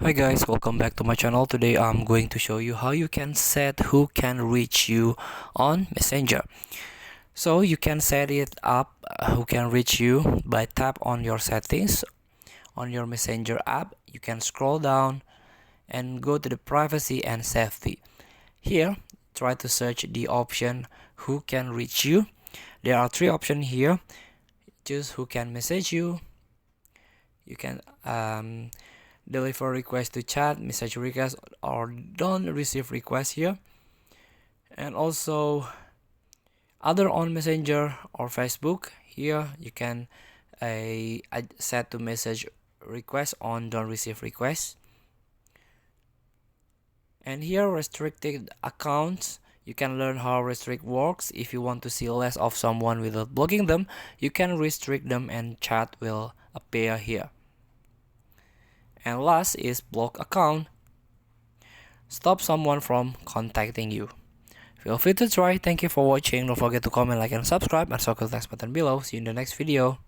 Hi guys, welcome back to my channel. Today I'm going to show you how you can set who can reach you on Messenger. So you can set it up who can reach you by tap on your settings on your Messenger app. You can scroll down and go to the privacy and safety. Here, try to search the option who can reach you. There are three options here. Choose who can message you. You can deliver request to chat, message request, or don't receive request here. And also other on Messenger or Facebook. Here you can set to message request on don't receive request. And here restricted accounts. You can learn how restrict works. If you want to see less of someone without blocking them, you can restrict them and chat will appear here. And last is block account. Stop someone from contacting you. Feel free to try. Thank you for watching. Don't forget to comment, like, and subscribe, and circle the next button below. See you in the next video.